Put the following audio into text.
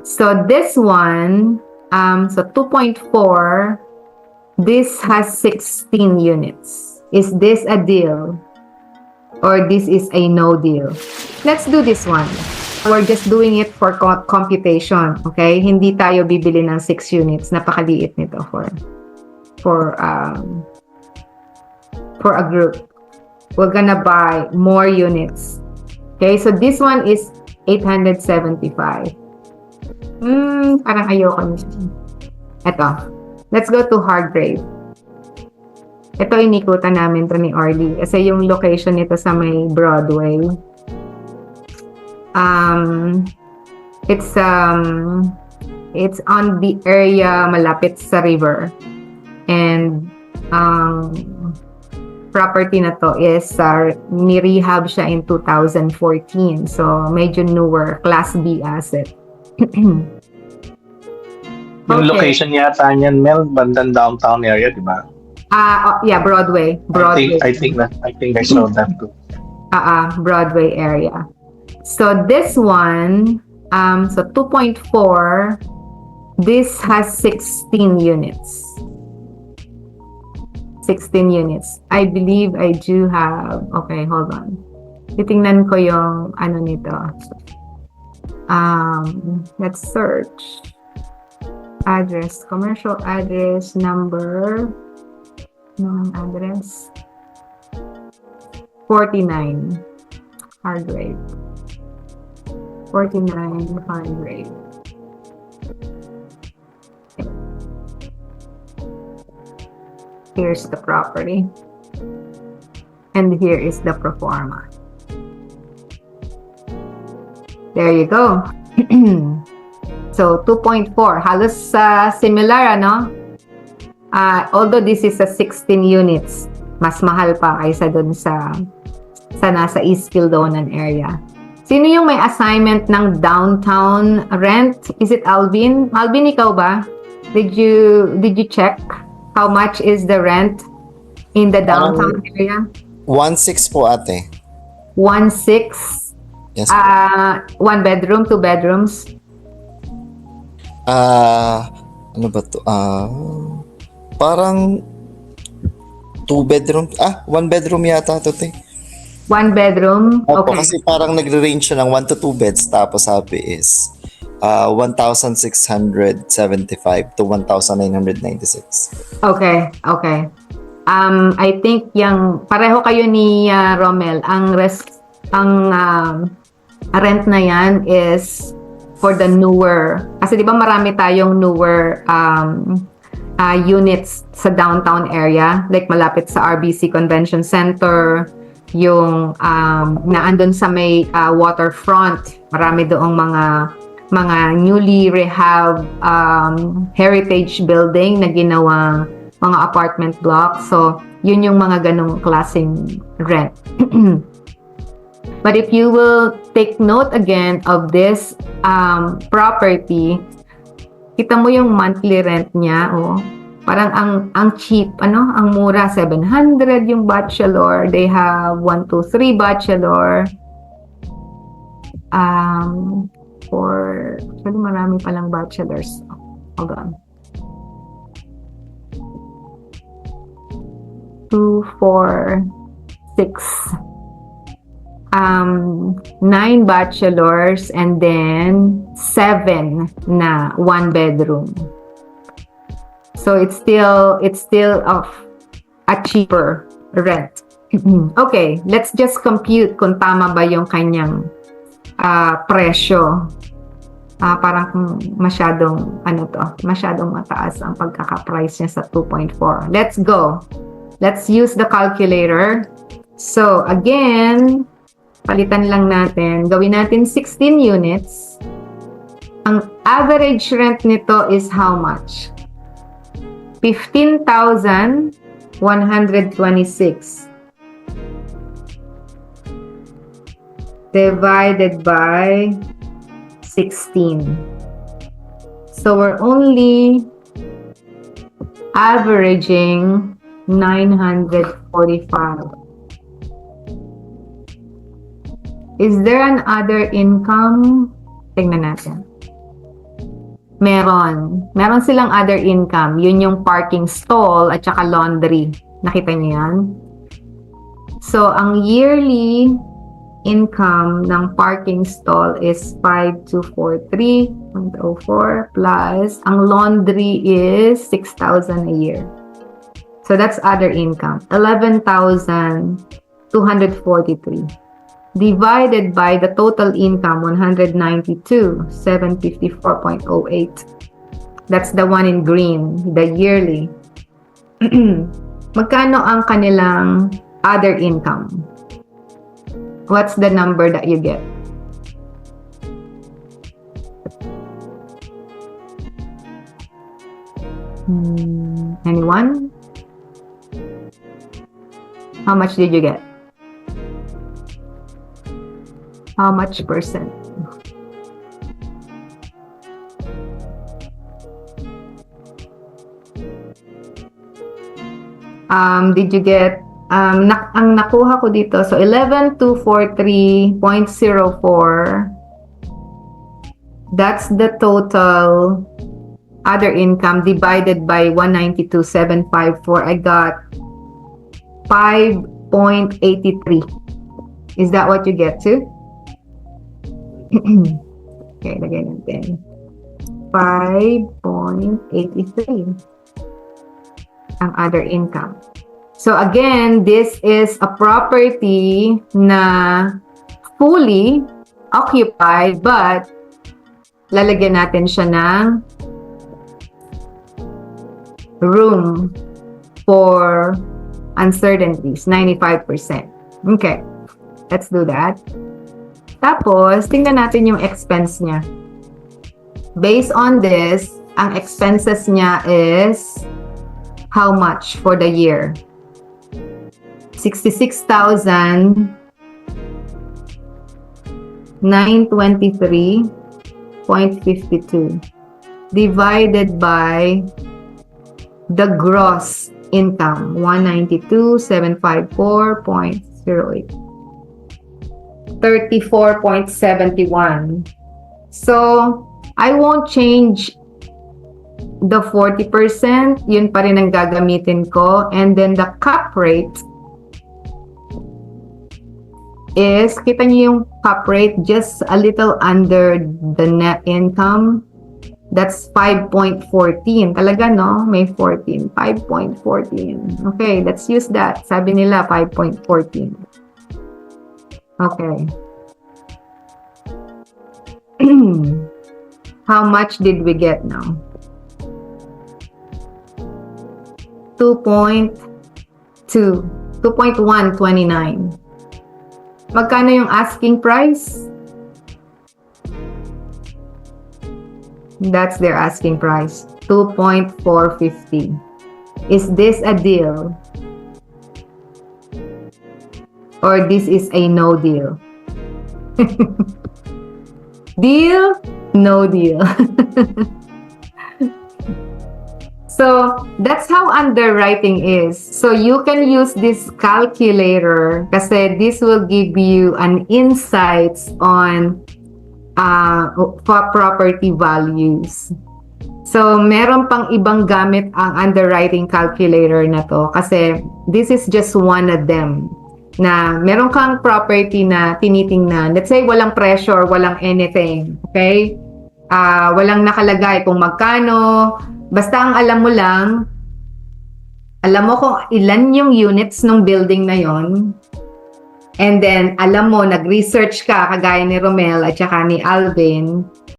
So this one, so 2.4, this has 16 units. Is this a deal? Or this is a no deal? Let's do this one. We're just doing it for computation, okay? Hindi tayo bibili ng 6 units. Napakaliit nito for a group. We're gonna buy more units. Okay, so this one is 875. Parang ayoko nito. Ito. Let's go to Hargrave. Ito, inikutan namin to ni Orly. Kasi yung location nito sa may Broadway. It's on the area malapit sa river. And property na to is ni-rehab siya in 2014. So, medyo newer, Class B asset. Yung location yata niyan, Mel, bandang downtown area, di ba? Yeah, Broadway. I think I saw that too. Broadway area. So this one, so 2.4, this has 16 units. 16 units. I believe I do have, okay, hold on. Titingnan ko yung ano nito. Let's search. Address, commercial address, number, address 49 Hargrave. 49 Hargrave. Here's the property. And here is the pro forma. There you go. So 2.4, halos similar, ano? Although this is a 16 units, mas mahal pa kaysa dun sa nasa East Kildonan area. Sino yung may assignment ng downtown rent? Is it Alvin? Alvin, ikaw ba? Did you check how much is the rent in the downtown area? 1.6 po, ate. 1.6? Yes. 1 bedroom, 2 bedrooms? Ano ba to? Parang 2 bedroom. 1 bedroom yata to, te. 1 bedroom? Opo, Okay. kasi parang nagre-range siya ng 1 to 2 beds. Tapos sabi is 1,675 to 1,996. Okay, okay. I think yung pareho kayo ni Romel. Ang rent na yan is for the newer. Kasi di ba marami tayong newer units sa downtown area, like malapit sa RBC Convention Center, yung naandun sa may waterfront. Marami doong mga newly rehab heritage building na ginawang mga apartment blocks. So, yun yung mga ganong klaseng rent. But if you will take note again of this property, kita mo yung monthly rent niya, oh. Parang ang cheap, ano? Ang mura, 700 yung bachelor. They have 1, 2, 3 bachelor. Actually, marami palang bachelors. Hold on. 2, 4, 6. 9 bachelors and then 7 na 1 bedroom. So it's still a cheaper rent. Okay, let's just compute kung tama ba yung kanyang presyo. Parang masyadong mataas ang pagkaka-price niya sa 2.4. Let's go. Let's use the calculator. So again, palitan lang natin. Gawin natin 16 units. Ang average rent nito is how much? 15,126. Divided by 16. So we're only averaging 945. Is there an other income? Tingnan natin. Meron. Meron silang other income. Yun yung parking stall at saka laundry. Nakita niyo yan? So, ang yearly income ng parking stall is 5,243.04 plus ang laundry is 6,000 a year. So, that's other income. 11,243. Divided by the total income, 192,754.08. That's the one in green, the yearly. Magkano ang kanilang other income? What's the number that you get? Anyone? How much did you get? How much percent? Did you get, ang nakuha ko dito, so 11,243.04, that's the total other income divided by 192,754. I got 5.83. Is that what you get to? Okay, lagay natin. 5.83 ang other income. So again, this is a property na fully occupied but lalagyan natin siya ng room for uncertainties, 95%. Okay, let's do that. Tapos, tingnan natin yung expense niya. Based on this, ang expenses niya is how much for the year? 66,923.52 divided by the gross income, 192,754.08. 34.71. So, I won't change the 40%. Yun pa rin ang gagamitin ko. And then the cap rate is, kita niyo yung cap rate, just a little under the net income. That's 5.14. Talaga, no? May 14. 5.14. Okay, let's use that. Sabi nila, 5.14. Okay. How much did we get now? 2.129. Magkano yung asking price? That's their asking price. 2.450. Is this a deal? Or this is a no deal? Deal? No deal. So, that's how underwriting is. So, you can use this calculator kasi this will give you an insights on property values. So, meron pang ibang gamit ang underwriting calculator na to kasi this is just one of them. Na meron kang property na tinitingnan. Let's say walang pressure, walang anything. Okay? Walang nakalagay kung magkano. Basta ang alam mo lang, alam mo kung ilan yung units ng building na yon. And then, alam mo, nag-research ka, kagaya ni Romel at saka ni Alvin,